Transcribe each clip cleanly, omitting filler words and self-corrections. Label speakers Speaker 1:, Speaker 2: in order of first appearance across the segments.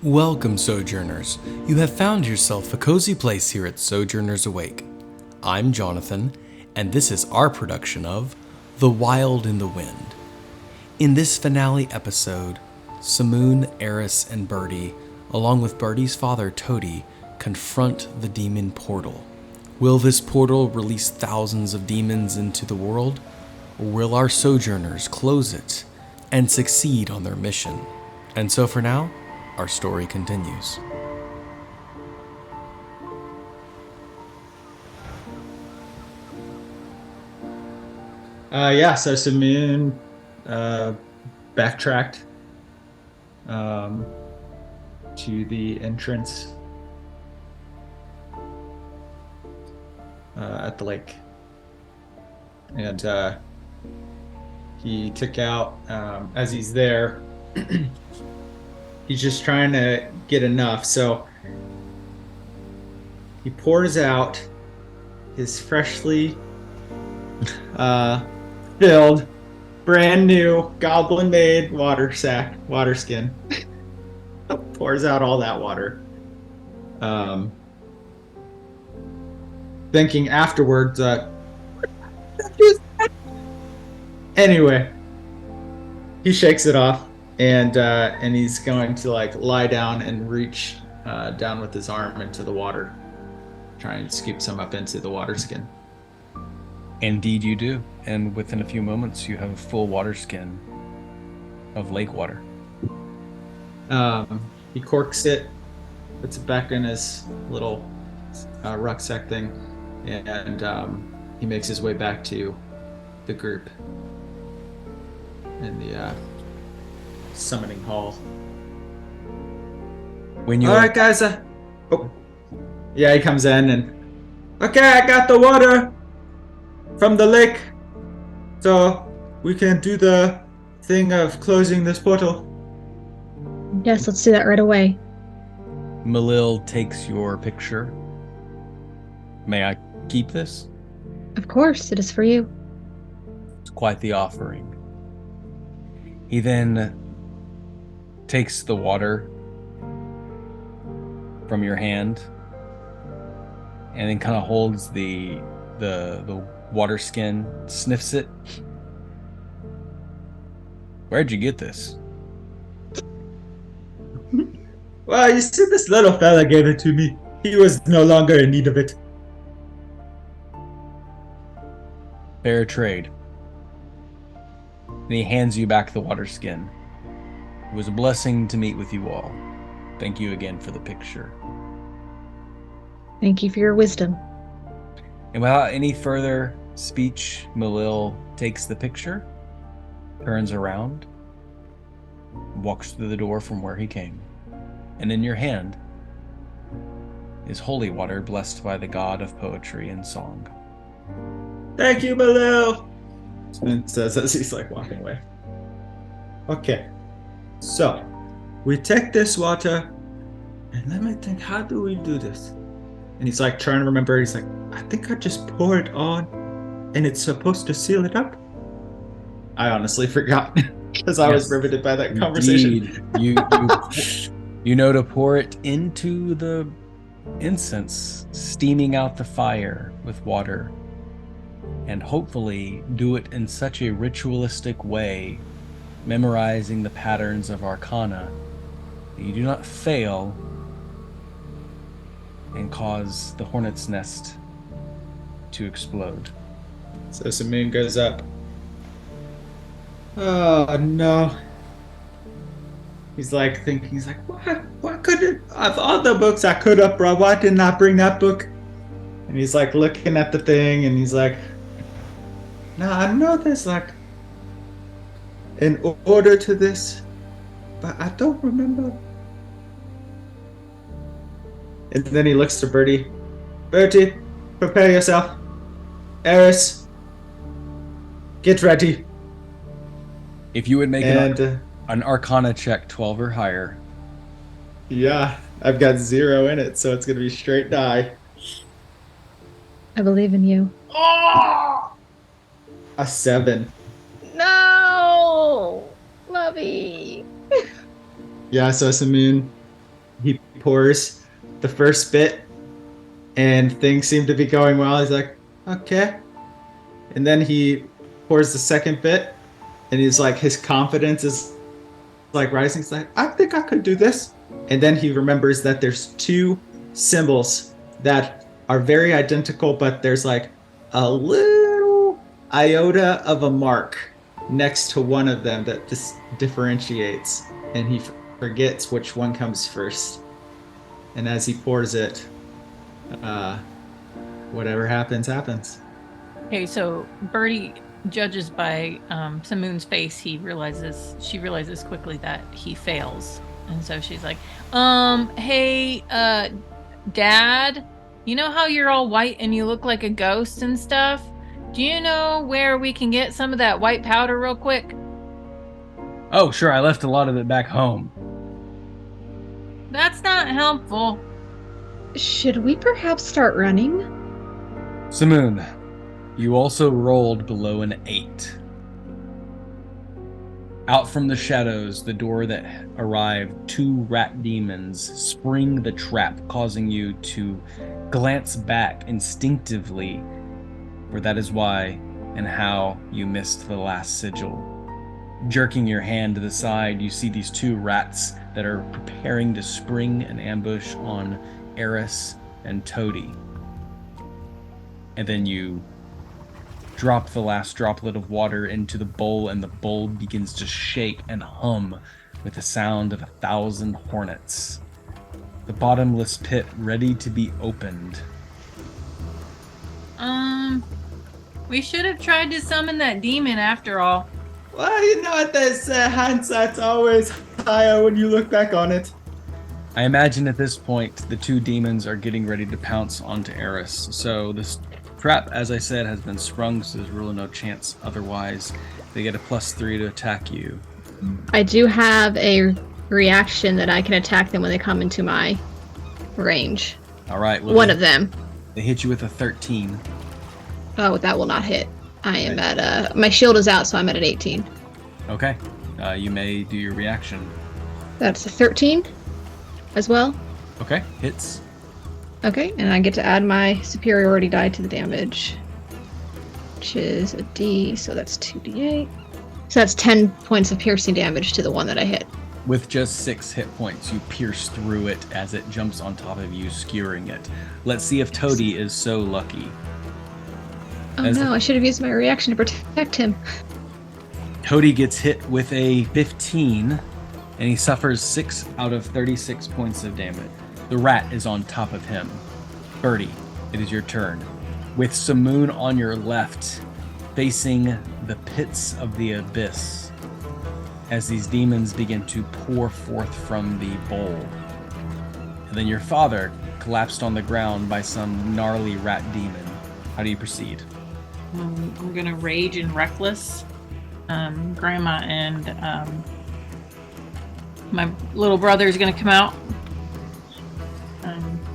Speaker 1: Welcome, Sojourners. You have found yourself a cozy place here at Sojourners Awake. I'm Jonathan, and this is our production of The Wild in the Wind. In this finale episode, Samoon, Eris, and Bertie, along with Bertie's father, Toady, confront the demon portal. Will this portal release thousands of demons into the world, or will our Sojourners close it and succeed on their mission? And so for now, our story continues.
Speaker 2: So Samoon backtracked to the entrance at the lake. And he took out, as he's there, he's just trying to get enough. So he pours out his freshly filled, brand new goblin-made water skin. Pours out all that water. Thinking afterwards, anyway, he shakes it off, and he's going to lie down and reach down with his arm into the water, trying to scoop some up into the water skin.
Speaker 1: Indeed you do, and within a few moments you have a full water skin of lake water.
Speaker 2: He corks it, puts it back in his little rucksack thing, and he makes his way back to the group in the summoning hall.
Speaker 1: When you
Speaker 2: All right, guys. Yeah, he comes in and okay, I got the water from the lake, so we can do the thing of closing this portal.
Speaker 3: Yes, let's do that right away.
Speaker 1: Malil takes your picture. May I keep this?
Speaker 3: Of course, it is for you.
Speaker 1: It's quite the offering. He then takes the water from your hand and then kind of holds the water skin, sniffs it. Where'd you get this?
Speaker 2: Well, you see, this little fella gave it to me. He was no longer in need of it.
Speaker 1: Fair trade. And he hands you back the water skin. It was a blessing to meet with you all. Thank you again for the picture.
Speaker 3: Thank you for your wisdom.
Speaker 1: And without any further speech, Malil takes the picture, turns around, walks through the door from where he came. And in your hand is holy water blessed by the god of poetry and song.
Speaker 2: Thank you, Malil, Spin says as he's walking away. Okay, so we take this water, and let me think, how do we do this? And he's trying to remember. He's I think I just pour it on, and it's supposed to seal it up. I honestly forgot because I was riveted by that conversation.
Speaker 1: You know to pour it into the incense, steaming out the fire with water, and hopefully do it in such a ritualistic way, memorizing the patterns of arcana, that you do not fail and cause the hornet's nest to explode.
Speaker 2: So Samoon goes up. Oh no. He's thinking, he's why couldn't, of all the books I could have brought, why didn't I bring that book? And he's looking at the thing, and he's now I know there's an order to this, but I don't remember. And then he looks to Bertie. Bertie, prepare yourself. Eris, get ready.
Speaker 1: If you would make an arcana check 12 or higher.
Speaker 2: Yeah, I've got 0 in it, so it's going to be straight die.
Speaker 3: I believe in you.
Speaker 2: Oh! A 7.
Speaker 3: No! Lovey!
Speaker 2: Yeah, so Samoon he pours the first bit, and things seem to be going well. He's like, okay. And then he pours the second bit, and he's like, his confidence is like rising. He's like, I think I could do this. And then he remembers that there's two symbols that are very identical, but there's like a little iota of a mark next to one of them that this differentiates, and he forgets which one comes first. And as he pours it, whatever happens.
Speaker 4: Okay, so Bertie judges by Samoon's face. She realizes quickly that he fails, and so she's like, hey, Dad, you know how you're all white and you look like a ghost and stuff? Do you know where we can get some of that white powder real quick?
Speaker 1: Oh, sure, I left a lot of it back home.
Speaker 4: That's not helpful.
Speaker 3: Should we perhaps start running?
Speaker 1: Samoon, you also rolled below an 8. Out from the shadows, the door that arrived, 2 rat demons spring the trap, causing you to glance back instinctively, for that is why and how you missed the last sigil. Jerking your hand to the side, you see these 2 rats that are preparing to spring an ambush on Eris and Toady. And then you drop the last droplet of water into the bowl, and the bowl begins to shake and hum with the sound of 1,000 hornets. The bottomless pit ready to be opened.
Speaker 4: We should have tried to summon that demon after all.
Speaker 2: Well, you know what they say, hindsight's always higher when you look back on it.
Speaker 1: I imagine at this point, the 2 demons are getting ready to pounce onto Eris. So this trap, as I said, has been sprung, so there's really no chance otherwise. They get a +3 to attack you.
Speaker 3: I do have a reaction that I can attack them when they come into my range.
Speaker 1: All right. Well,
Speaker 3: One of them.
Speaker 1: They hit you with a 13.
Speaker 3: Oh, that will not hit. I am at my shield is out, so I'm at an 18.
Speaker 1: Okay. You may do your reaction.
Speaker 3: That's a 13 as well.
Speaker 1: Okay. Hits.
Speaker 3: Okay, and I get to add my superiority die to the damage, which is a D, so that's 2d8. So that's 10 points of piercing damage to the one that I hit.
Speaker 1: With just 6 hit points, you pierce through it as it jumps on top of you, skewering it. Let's see if Toady is so lucky.
Speaker 3: Oh no, I should have used my reaction to protect him.
Speaker 1: Toady gets hit with a 15, and he suffers 6 out of 36 points of damage. The rat is on top of him. Bertie, it is your turn. With Samoon on your left, facing the pits of the abyss, as these demons begin to pour forth from the bowl. And then your father collapsed on the ground by some gnarly rat demon. How do you proceed?
Speaker 4: I'm gonna rage and reckless. Grandma and my little brother is gonna come out.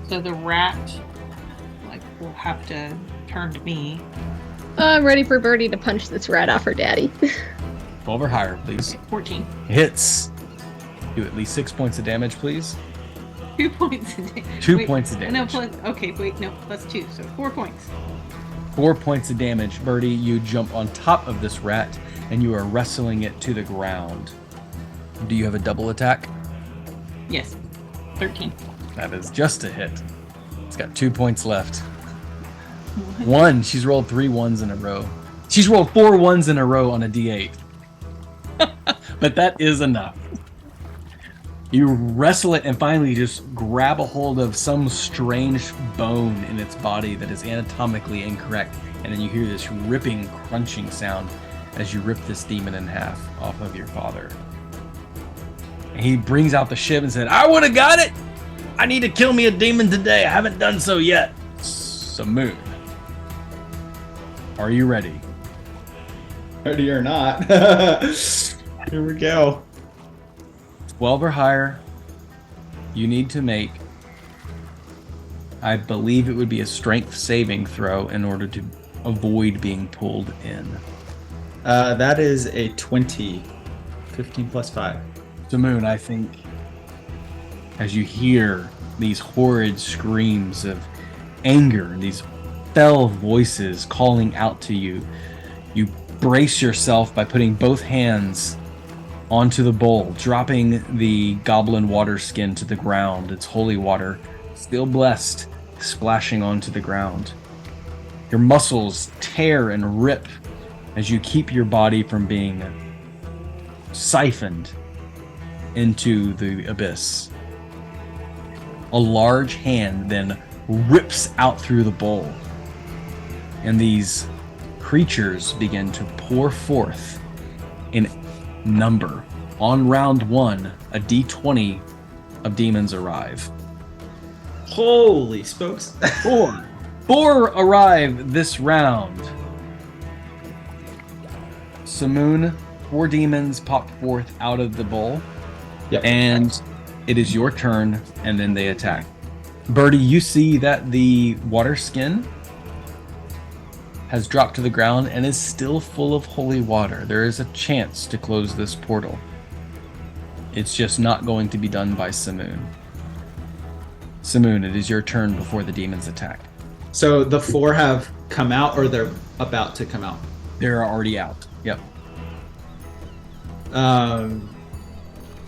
Speaker 4: So the rat will have to turn to me.
Speaker 3: I'm ready for Bertie to punch this rat off her daddy.
Speaker 1: 12 or higher, please.
Speaker 4: 14.
Speaker 1: Hits. Do at least 6 points of damage, please.
Speaker 4: 2 points of damage.
Speaker 1: 2 points of damage.
Speaker 4: No, plus 2, so 4 points.
Speaker 1: 4 points of damage. Bertie, you jump on top of this rat, and you are wrestling it to the ground. Do you have a double attack?
Speaker 4: Yes. 13.
Speaker 1: That is just a hit. It's got 2 points left. 1. She's rolled 3 1s in a row. She's rolled 4 1s in a row on a d8. But that is enough. You wrestle it and finally just grab a hold of some strange bone in its body that is anatomically incorrect, and then you hear this ripping, crunching sound as you rip this demon in half off of your father. And he brings out the shiv and said, I would have got it! I need to kill me a demon today. I haven't done so yet. Samoon, are you ready?
Speaker 2: Ready or not. Here we go.
Speaker 1: 12 or higher. You need to make, I believe it would be a strength saving throw in order to avoid being pulled in.
Speaker 2: That is a 20. 15 plus 5.
Speaker 1: Samoon, I think as you hear these horrid screams of anger, these fell voices calling out to you. You brace yourself by putting both hands onto the bowl, dropping the goblin water skin to the ground. It's holy water, still blessed, splashing onto the ground. Your muscles tear and rip as you keep your body from being siphoned into the abyss. A large hand then rips out through the bowl, and these creatures begin to pour forth in number. On round 1, a d20 of demons arrive.
Speaker 2: Holy spokes.
Speaker 1: Four arrive this round. Samoon, 4 demons pop forth out of the bowl.
Speaker 2: Yep.
Speaker 1: And it is your turn, and then they attack. Bertie, you see that the water skin has dropped to the ground and is still full of holy water. There is a chance to close this portal. It's just not going to be done by Samoon. Samoon, it is your turn before the demons attack.
Speaker 2: So the 4 have come out, or they're about to come out?
Speaker 1: They're already out. Yep.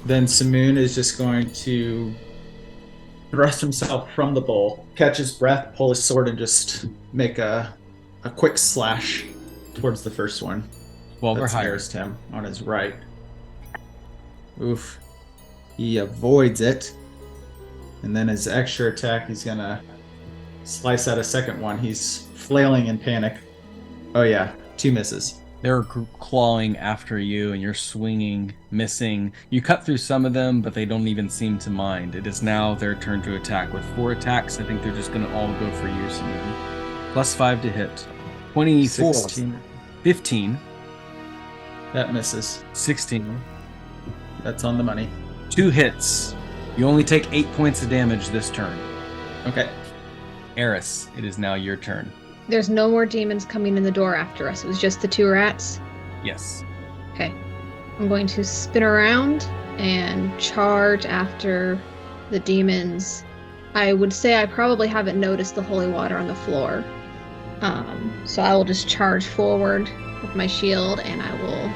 Speaker 2: Then Samoon is just going to thrust himself from the bowl, catch his breath, pull his sword, and just make a quick slash towards the first one.
Speaker 1: 12 or
Speaker 2: That's
Speaker 1: higher.
Speaker 2: nearest him on his right. Oof. He avoids it. And then his extra attack, he's gonna slice out a second one. He's flailing in panic. Oh yeah, 2 misses.
Speaker 1: They're clawing after you, and you're swinging, missing. You cut through some of them, but they don't even seem to mind. It is now their turn to attack. With 4 attacks, I think they're just going to all go for you, Samoon. +5 to hit. 24.
Speaker 2: 16.
Speaker 1: 15.
Speaker 2: That misses.
Speaker 1: 16.
Speaker 2: That's on the money.
Speaker 1: 2 hits. You only take 8 points of damage this turn.
Speaker 2: Okay.
Speaker 1: Eris, it is now your turn.
Speaker 3: There's no more demons coming in the door after us. It was just the 2 rats.
Speaker 1: Yes.
Speaker 3: Okay. I'm going to spin around and charge after the demons. I would say I probably haven't noticed the holy water on the floor. So I will just charge forward with my shield, and I will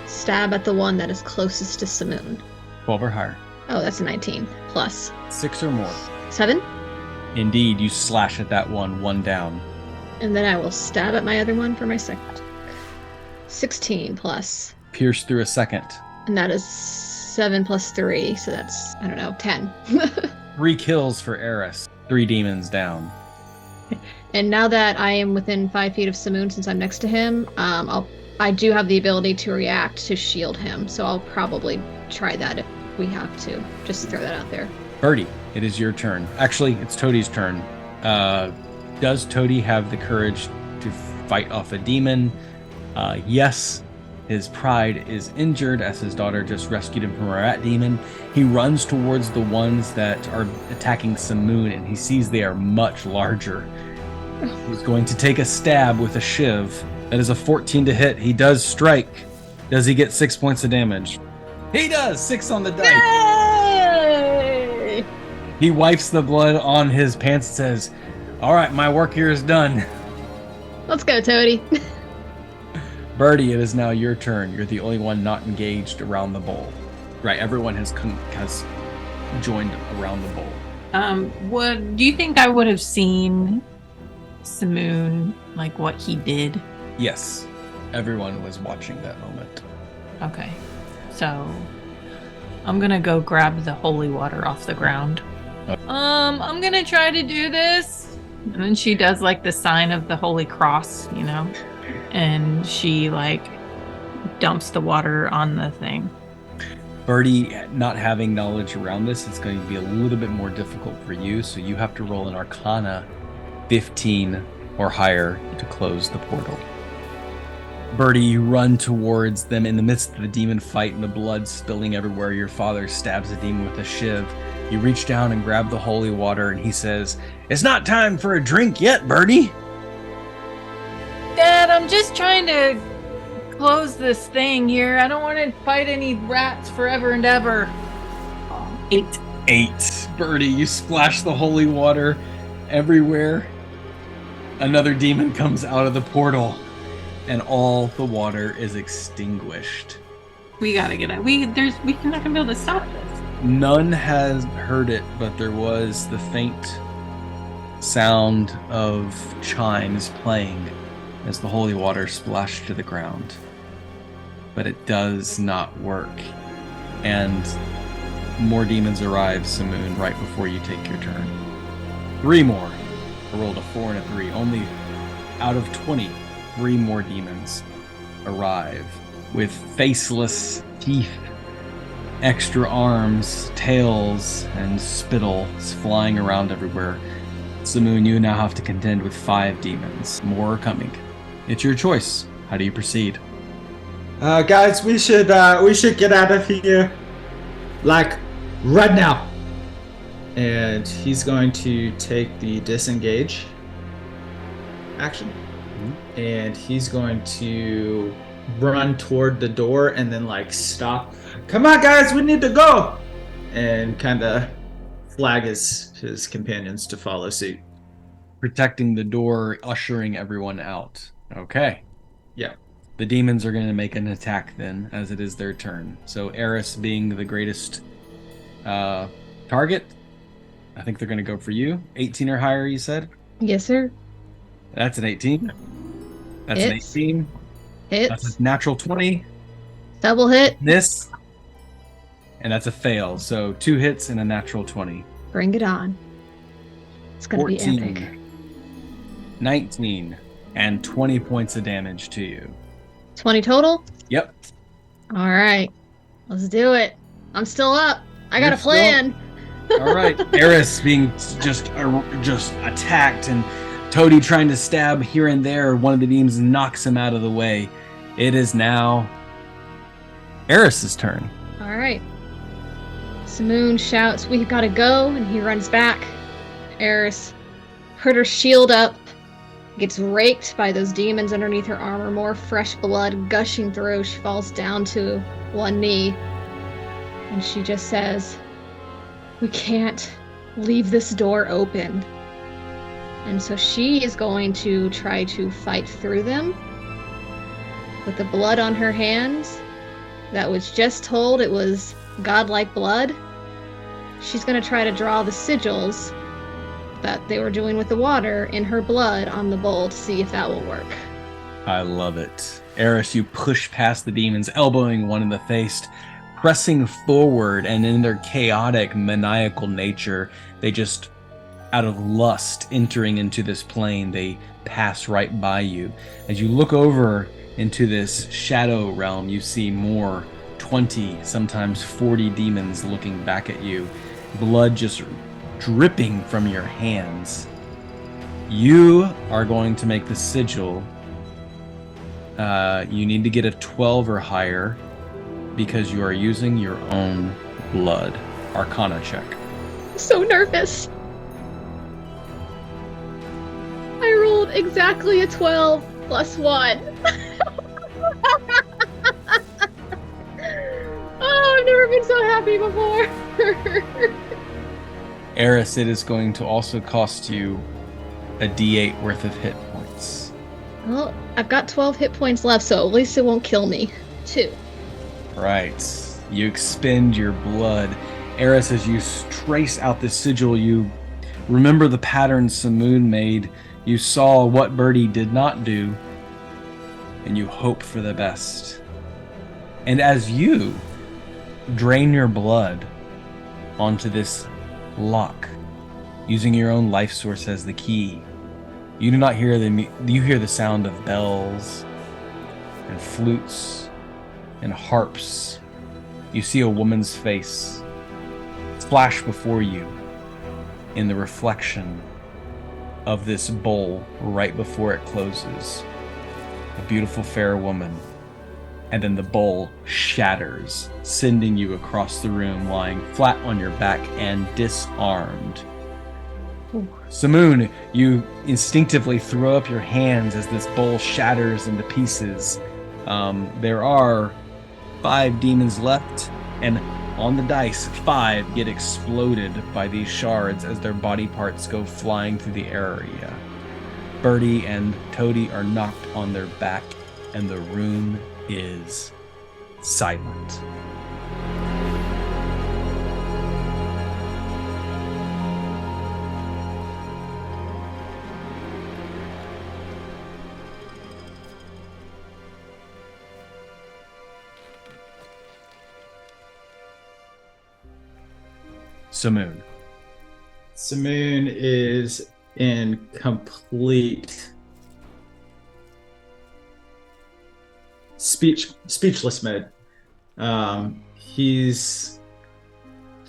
Speaker 3: stab at the one that is closest to Samoon.
Speaker 1: 12 or higher.
Speaker 3: Oh, that's a 19 plus
Speaker 1: 6 or more.
Speaker 3: 7.
Speaker 1: Indeed, you slash at that one down.
Speaker 3: And then I will stab at my other one for my second. 16 plus.
Speaker 1: Pierce through a second.
Speaker 3: And that is 7 plus 3, so that's, 10.
Speaker 1: 3 kills for Eris. 3 demons down.
Speaker 3: And now that I am within 5 feet of Samoon, since I'm next to him, I do have the ability to react to shield him, so I'll probably try that if we have to. Just throw that out there.
Speaker 1: Bertie, it is your turn. Actually, it's Toadie's turn. Does Toadie have the courage to fight off a demon? Yes. His pride is injured as his daughter just rescued him from a rat demon. He runs towards the ones that are attacking Samoon, and he sees they are much larger. He's going to take a stab with a shiv. That is a 14 to hit. He does strike. Does he get 6 points of damage? He does! 6 on the dice.
Speaker 3: Yay!
Speaker 1: He wipes the blood on his pants and says, "All right, my work here is done."
Speaker 3: Let's go, Toadie.
Speaker 1: Bertie, it is now your turn. You're the only one not engaged around the bowl. Right, everyone has joined around the bowl.
Speaker 4: What do you think I would have seen Samoon, like what he did?
Speaker 1: Yes, everyone was watching that moment.
Speaker 4: Okay, so I'm gonna go grab the holy water off the ground. I'm gonna try to do this. And then she does like the sign of the holy cross, and she like dumps the water on the thing.
Speaker 1: Bertie, not having knowledge around this, it's going to be a little bit more difficult for you, so you have to roll an Arcana 15 or higher to close the portal. Bertie, you run towards them in the midst of the demon fight and the blood spilling everywhere. Your father stabs a demon with a shiv. You reach down and grab the holy water, and he says, "It's not time for a drink yet, Bertie."
Speaker 4: Dad, I'm just trying to close this thing here. I don't want to fight any rats forever and ever. 8.
Speaker 1: 8. Bertie, you splash the holy water everywhere. Another demon comes out of the portal, and all the water is extinguished.
Speaker 4: We gotta get out. We're not gonna be able to stop this.
Speaker 1: None has heard it, but there was the faint sound of chimes playing as the holy water splashed to the ground. But it does not work. And more demons arrive, Samoon, right before you take your turn. 3 more. I rolled a 4 and a 3. Only out of 20, 3 more demons arrive with faceless teeth, extra arms, tails, and spittles flying around everywhere. Samoon, you now have to contend with 5 demons. More are coming. It's your choice. How do you proceed?
Speaker 2: Guys, we should get out of here, like right now. And he's going to take the disengage action, and he's going to run toward the door and then like stop. Come on, guys, we need to go, and kind of flag his companions to follow suit.
Speaker 1: Protecting the door, ushering everyone out. Okay.
Speaker 2: Yeah.
Speaker 1: The demons are going to make an attack then, as it is their turn. So Eris being the greatest target, I think they're going to go for you. 18 or higher, you said?
Speaker 3: Yes, sir.
Speaker 1: That's an 18. That's
Speaker 3: Hits.
Speaker 1: an 18. That's
Speaker 3: Hits.
Speaker 1: a natural 20.
Speaker 3: Double hit.
Speaker 1: This. And that's a fail. So 2 hits and a natural 20.
Speaker 3: Bring it on. It's gonna
Speaker 1: 14,
Speaker 3: be epic.
Speaker 1: 19, and 20 points of damage to you.
Speaker 3: 20 total?
Speaker 1: Yep.
Speaker 3: All right. Let's do it. I'm still up. I got
Speaker 1: You're
Speaker 3: a plan.
Speaker 1: All right. Eris being just attacked, and Toady trying to stab here and there. One of the demons knocks him out of the way. It is now Eris's turn.
Speaker 3: All right. Samoon shouts, "We've got to go," and he runs back. Eris put her shield up, gets raked by those demons underneath her armor, more fresh blood gushing through. She falls down to one knee, and she just says, "We can't leave this door open." And so she is going to try to fight through them with the blood on her hands that was just told it was godlike blood. She's going to try to draw the sigils that they were doing with the water in her blood on the bowl to see if that will work.
Speaker 1: I love it. Eris, you push past the demons, elbowing one in the face, pressing forward, and in their chaotic, maniacal nature, they just, out of lust, entering into this plane, they pass right by you. As you look over into this shadow realm, you see more 20, sometimes 40 demons looking back at you, blood just dripping from your hands. You are going to make the sigil. You need to get a 12 or higher because you are using your own blood. Arcana check.
Speaker 3: I'm so nervous. I rolled exactly a 12 plus 1. Oh, I've never been so happy before.
Speaker 1: Eris, it is going to also cost you a d8 worth of hit points.
Speaker 3: Well, I've got 12 hit points left, so at least it won't kill me. 2.
Speaker 1: Right. You expend your blood. Eris, as you trace out the sigil, you remember the pattern Samoon made. You saw what Bertie did not do, and you hope for the best. And as you drain your blood onto this lock, using your own life source as the key, you do not hear you hear the sound of bells and flutes and harps. You see a woman's face flash before you in the reflection of this bowl right before it closes. A beautiful fair woman. And then the bowl shatters, sending you across the room, lying flat on your back and disarmed. Samoon, you instinctively throw up your hands as this bowl shatters into pieces. There are 5 demons left, and on the dice, 5 get exploded by these shards as their body parts go flying through the area. Bertie and Toady are knocked on their back, and the room is silent. Samoon.
Speaker 2: Samoon is in complete speechless mode. He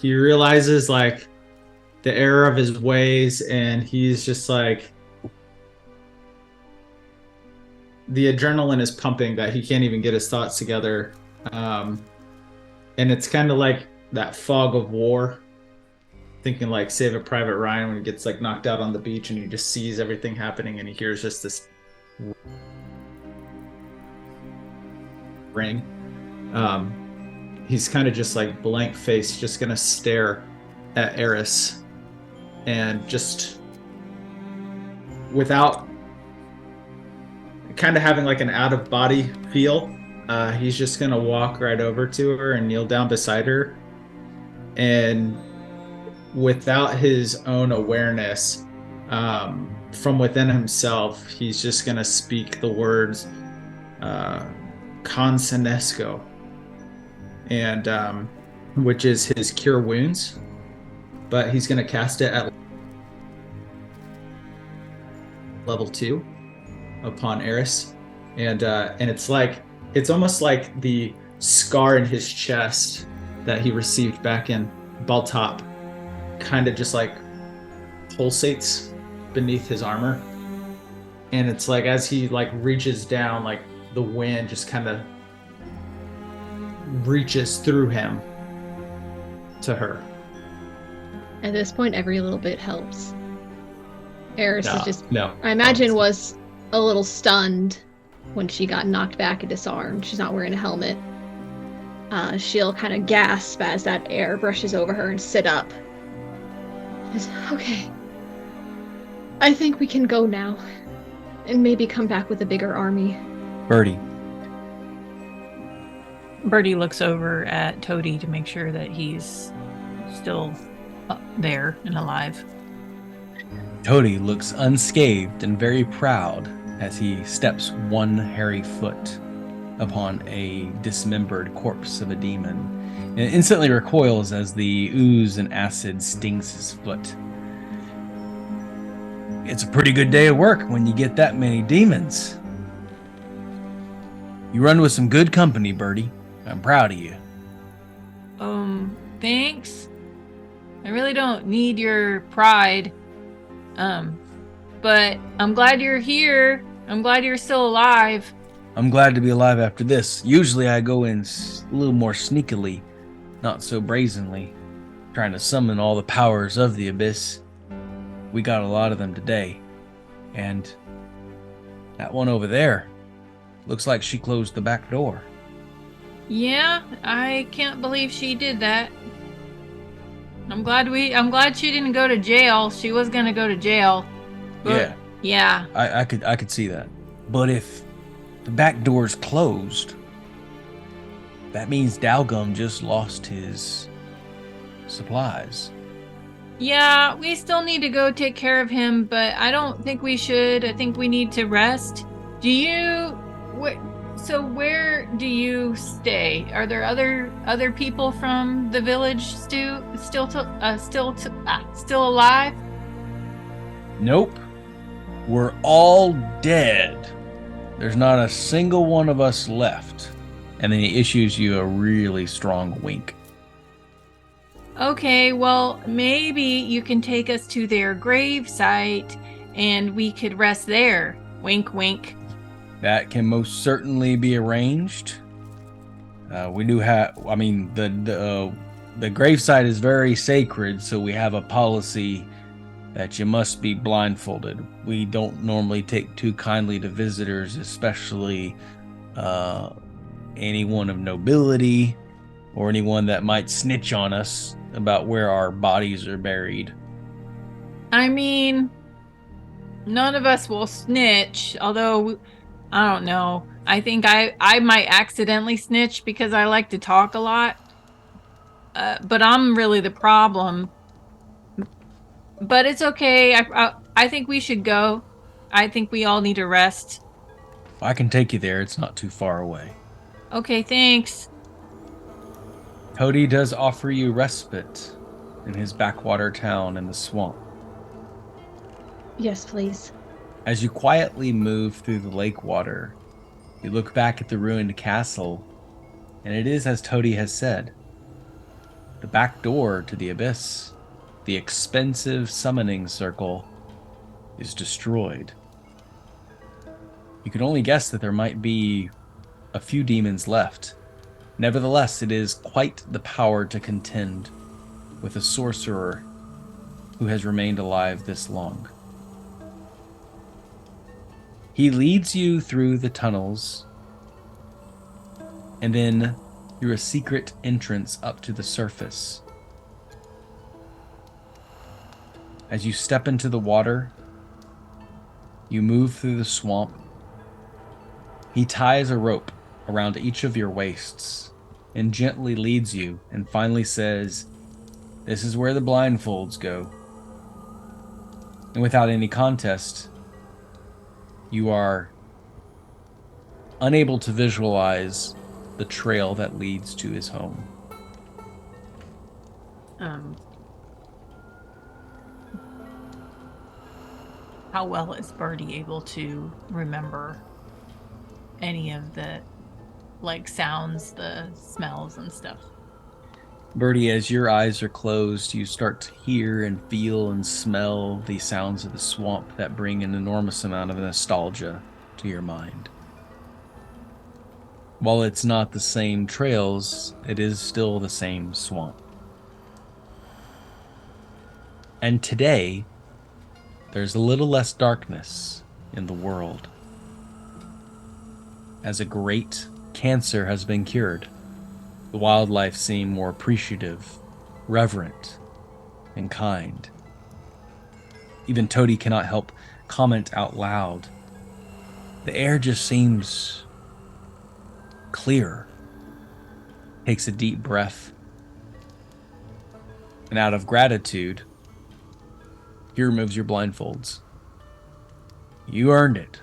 Speaker 2: realizes like the error of his ways, and he's just like, the adrenaline is pumping that he can't even get his thoughts together. And it's kind of like that fog of war, thinking like Saving Private Ryan when he gets like knocked out on the beach and he just sees everything happening and he hears just this ring. He's kind of just like blank face, just gonna stare at Eris, and just without kind of having like an out of body feel, he's just gonna walk right over to her and kneel down beside her, and without his own awareness, from within himself, he's just gonna speak the words Consenesco, and which is his cure wounds, but he's gonna cast it at level 2 upon Eris, and it's almost like the scar in his chest that he received back in Baltop kind of just like pulsates beneath his armor, and it's like as he like reaches down, like the wind just kind of reaches through him to her.
Speaker 3: At this point, every little bit helps. Eris is just,
Speaker 2: no,
Speaker 3: I imagine, was a little stunned when she got knocked back and disarmed. She's not wearing a helmet. She'll kind of gasp as that air brushes over her and sit up. Okay. I think we can go now. And maybe come back with a bigger army.
Speaker 1: Bertie.
Speaker 4: Bertie looks over at Toady to make sure that he's still up there and alive.
Speaker 1: Toady looks unscathed and very proud as he steps one hairy foot upon a dismembered corpse of a demon, and instantly recoils as the ooze and acid stings his foot. It's a pretty good day of work when you get that many demons. You run with some good company, Bertie. I'm proud of you.
Speaker 4: Thanks. I really don't need your pride. But I'm glad you're here. I'm glad you're still alive.
Speaker 1: I'm glad to be alive after this. Usually I go in a little more sneakily, not so brazenly, trying to summon all the powers of the abyss. We got a lot of them today. And that one over there looks like she closed the back door.
Speaker 4: Yeah, I can't believe she did that. I'm glad she didn't go to jail. She was gonna go to jail. But,
Speaker 1: yeah.
Speaker 4: Yeah.
Speaker 1: I could see that. But if the back door's closed, that means Dalgum just lost his supplies.
Speaker 4: Yeah, we still need to go take care of him, but I don't think we should. I think we need to rest. So where do you stay? Are there other people from the village still alive?
Speaker 1: Nope. We're all dead. There's not a single one of us left. And then he issues you a really strong wink.
Speaker 4: Okay, well, maybe you can take us to their grave site and we could rest there. Wink, wink.
Speaker 1: That can most certainly be arranged. We do have, the gravesite is very sacred, so we have a policy that you must be blindfolded. We don't normally take too kindly to visitors, especially anyone of nobility. or anyone that might snitch on us about where our bodies are buried.
Speaker 4: I mean, none of us will snitch, although I don't know. I think I might accidentally snitch because I like to talk a lot. But I'm really the problem. But it's okay. I think we should go. I think we all need a rest.
Speaker 1: I can take you there. It's not too far away.
Speaker 4: Okay, thanks.
Speaker 1: Cody does offer you respite in his backwater town in the swamp.
Speaker 3: Yes, please.
Speaker 1: As you quietly move through the lake water, you look back at the ruined castle, and it is as Toady has said. The back door to the abyss, the expensive summoning circle, is destroyed. You can only guess that there might be a few demons left. Nevertheless, it is quite the power to contend with a sorcerer who has remained alive this long. He leads you through the tunnels and then through a secret entrance up to the surface. As you step into the water, you move through the swamp. He ties a rope around each of your waists and gently leads you and finally says, "This is where the blindfolds go." And without any contest, you are unable to visualize the trail that leads to his home.
Speaker 4: How well is Bertie able to remember any of the sounds, the smells and stuff?
Speaker 1: Bertie, as your eyes are closed, you start to hear and feel and smell the sounds of the swamp that bring an enormous amount of nostalgia to your mind. While it's not the same trails, it is still the same swamp. And today, there's a little less darkness in the world, as a great cancer has been cured. The wildlife seem more appreciative, reverent, and kind. Even Toady cannot help comment out loud. The air just seems clear. Takes a deep breath. And out of gratitude, he removes your blindfolds. You earned it.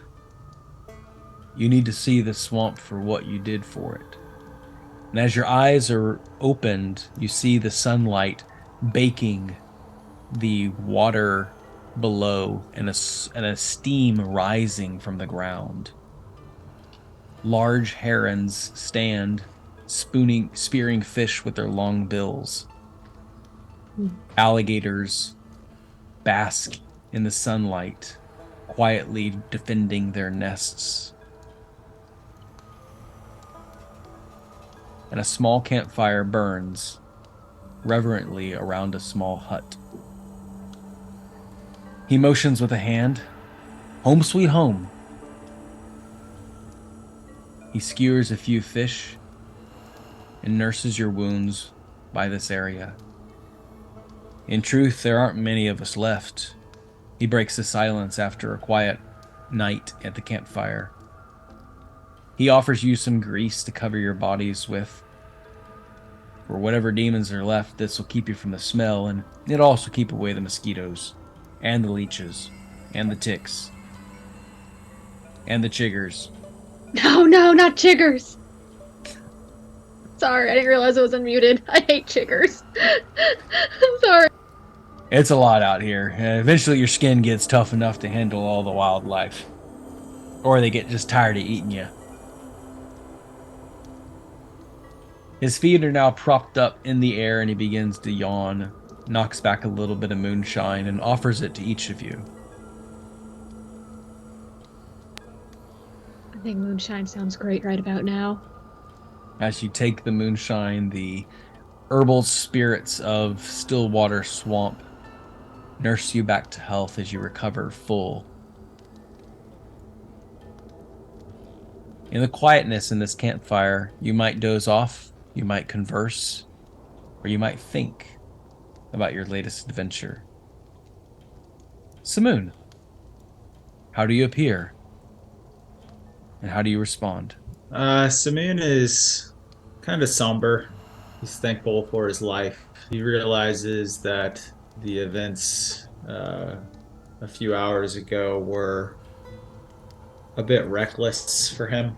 Speaker 1: You need to see the swamp for what you did for it. And as your eyes are opened, you see the sunlight baking the water below and a steam rising from the ground. Large herons stand spearing fish with their long bills. Alligators bask in the sunlight, quietly defending their nests. And a small campfire burns reverently around a small hut. He motions with a hand. Home sweet home. He skewers a few fish and nurses your wounds by this area. In truth, there aren't many of us left. He breaks the silence after a quiet night at the campfire. He offers you some grease to cover your bodies with. For whatever demons are left, this will keep you from the smell, and it'll also keep away the mosquitoes, and the leeches, and the ticks, and the chiggers.
Speaker 3: No, not chiggers. Sorry, I didn't realize I was unmuted. I hate chiggers. I'm sorry.
Speaker 1: It's a lot out here. Eventually your skin gets tough enough to handle all the wildlife. Or they get just tired of eating you. His feet are now propped up in the air and he begins to yawn, knocks back a little bit of moonshine and offers it to each of you.
Speaker 3: I think moonshine sounds great right about now.
Speaker 1: As you take the moonshine, the herbal spirits of Stillwater Swamp nurse you back to health as you recover full. In the quietness in this campfire, you might doze off you might converse, or you might think about your latest adventure. Samoon, how do you appear? And how do you respond?
Speaker 2: Samoon is kind of somber. He's thankful for his life. He realizes that the events a few hours ago were a bit reckless for him.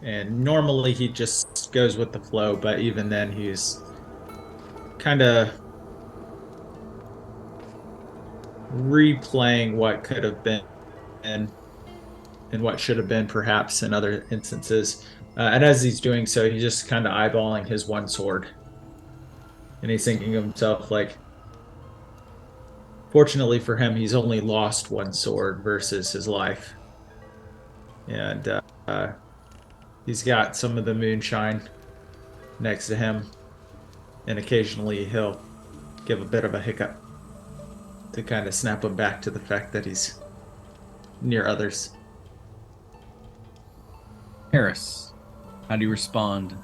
Speaker 2: And normally he just goes with the flow, but even then he's kind of replaying what could have been and what should have been perhaps in other instances. And as he's doing so, he's just kind of eyeballing his one sword. And he's thinking to himself, like, fortunately for him, he's only lost one sword versus his life. And he's got some of the moonshine next to him. And occasionally he'll give a bit of a hiccup to kind of snap him back to the fact that he's near others.
Speaker 1: Eris, how do you respond?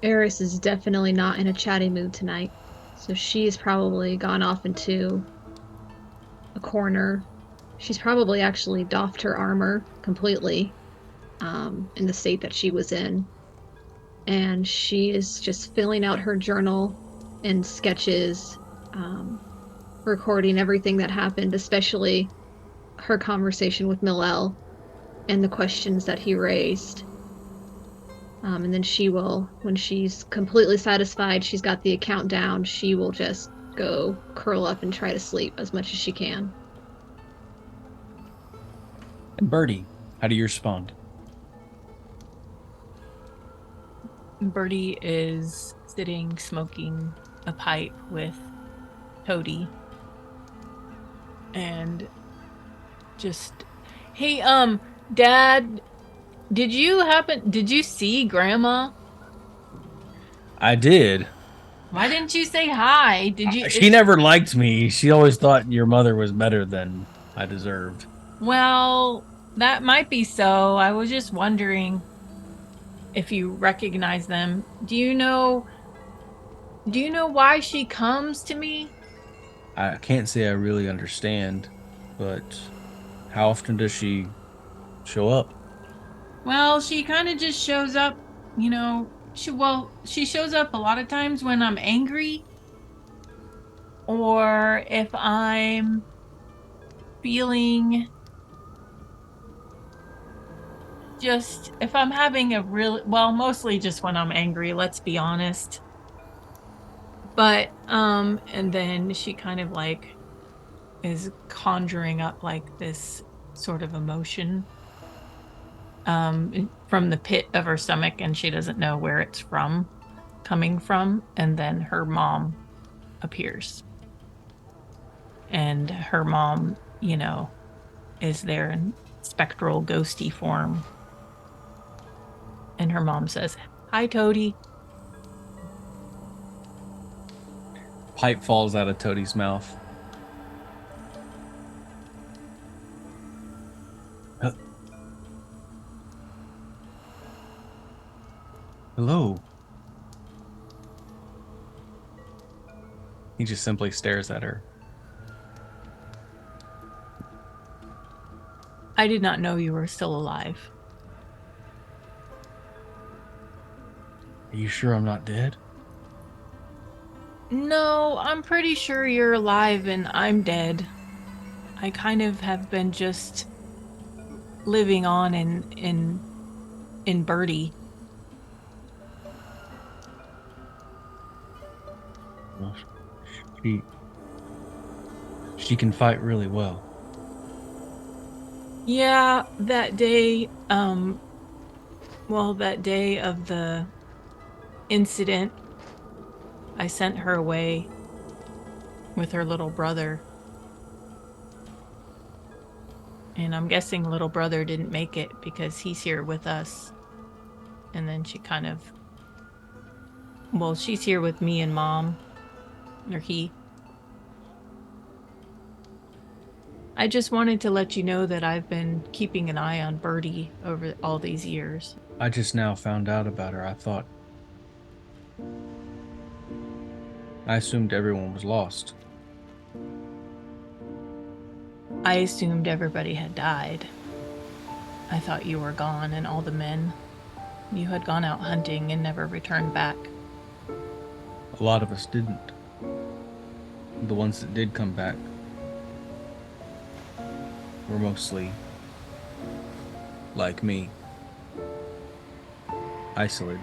Speaker 3: Eris is definitely not in a chatty mood tonight, so she's probably gone off into a corner. She's probably actually doffed her armor completely, in the state that she was in. And she is just filling out her journal and sketches, recording everything that happened, especially her conversation with Millel and the questions that he raised. And then she will, when she's completely satisfied, she's got the account down, she will just go curl up and try to sleep as much as she can.
Speaker 1: And Bertie, how do you respond?
Speaker 4: Bertie is sitting smoking a pipe with Toady. And just, hey, Dad, did you see Grandma?
Speaker 1: I did.
Speaker 4: Why didn't you say hi? Did you?
Speaker 1: She never liked me. She always thought your mother was better than I deserved.
Speaker 4: Well, that might be so. I was just wondering if you recognize them. Do you know why she comes to me?
Speaker 1: I can't say I really understand, but how often does she show up?
Speaker 4: Well, she kind of just shows up, she shows up a lot of times when I'm angry or if I'm feeling if I'm having mostly just when I'm angry, let's be honest. But, and then she kind of like is conjuring up like this sort of emotion from the pit of her stomach, and she doesn't know where it's coming from. And then her mom appears. And her mom, is there in spectral, ghosty form. And her mom says, "Hi, Toady."
Speaker 1: Pipe falls out of Toadie's mouth. Hello. He just simply stares at her.
Speaker 4: I did not know you were still alive.
Speaker 1: Are you sure I'm not dead?
Speaker 4: No, I'm pretty sure you're alive and I'm dead. I kind of have been just living on in Bertie.
Speaker 1: Well, she can fight really well.
Speaker 4: Yeah, that day, that day of the incident, I sent her away with her little brother. And I'm guessing little brother didn't make it because he's here with us. And then she kind of, she's here with me and Mom, or he. I just wanted to let you know that I've been keeping an eye on Bertie over all these years.
Speaker 1: I just now found out about her. I assumed everyone was lost.
Speaker 4: I assumed everybody had died. I thought you were gone and all the men. You had gone out hunting and never returned back.
Speaker 1: A lot of us didn't. The ones that did come back were mostly like me. Isolated.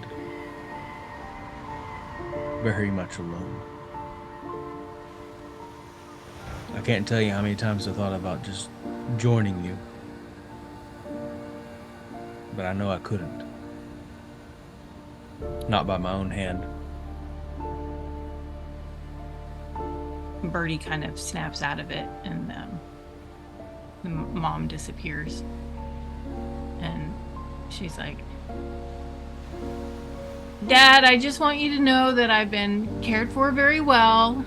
Speaker 1: Very much alone. I can't tell you how many times I thought about just joining you. But I know I couldn't. Not by my own hand.
Speaker 4: Bertie kind of snaps out of it, and the mom disappears. And she's like, Dad, I just want you to know that I've been cared for very well.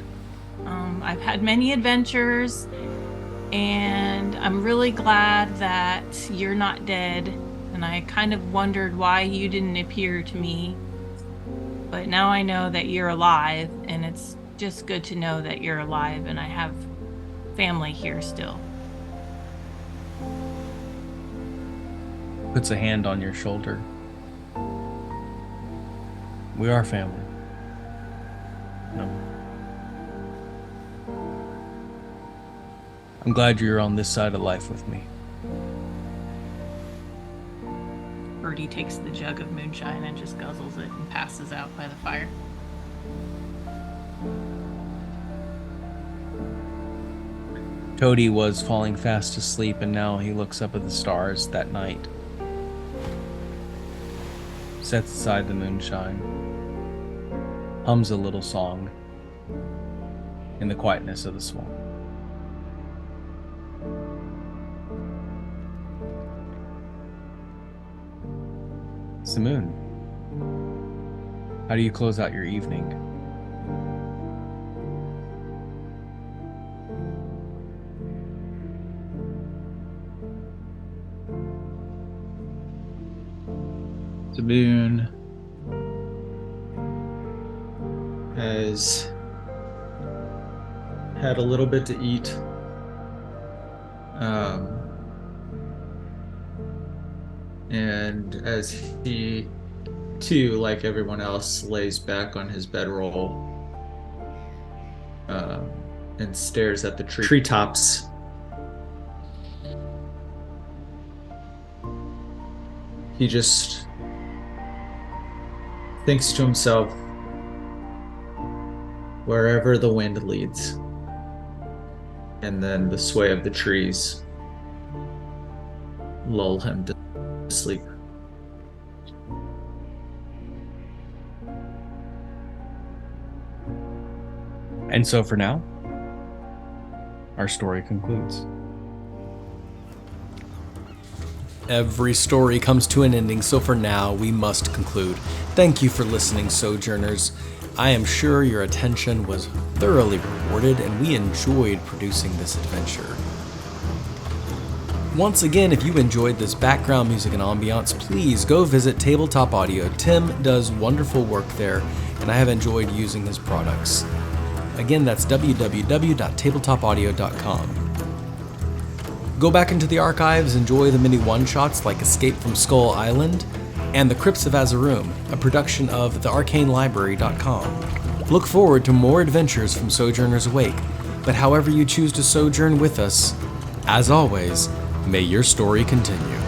Speaker 4: I've had many adventures, and I'm really glad that you're not dead. And I kind of wondered why you didn't appear to me. But now I know that you're alive, and it's just good to know that you're alive, and I have family here still.
Speaker 1: Puts a hand on your shoulder. We are family. No. I'm glad you're on this side of life with me.
Speaker 4: Bertie takes the jug of moonshine and just guzzles it and passes out by the fire.
Speaker 1: Toady was falling fast asleep, and now he looks up at the stars that night. Sets aside the moonshine. Hums a little song in the quietness of the swamp. Samoon, how do you close out your evening?
Speaker 2: Samoon has had a little bit to eat. And as he, too, like everyone else, lays back on his bedroll and stares at the treetops, he just thinks to himself, wherever the wind leads, and then the sway of the trees lull him to sleep.
Speaker 1: And so for now, our story concludes. Every story comes to an ending, so for now, we must conclude. Thank you for listening, Sojourners. I am sure your attention was thoroughly rewarded, and we enjoyed producing this adventure. Once again, if you enjoyed this background music and ambiance, please go visit Tabletop Audio. Tim does wonderful work there, and I have enjoyed using his products. Again, that's www.tabletopaudio.com. Go back into the archives, enjoy the mini one-shots like Escape from Skull Island and The Crypts of Azaroom, a production of thearcanelibrary.com. Look forward to more adventures from Sojourners Awake, but however you choose to sojourn with us, as always, may your story continue.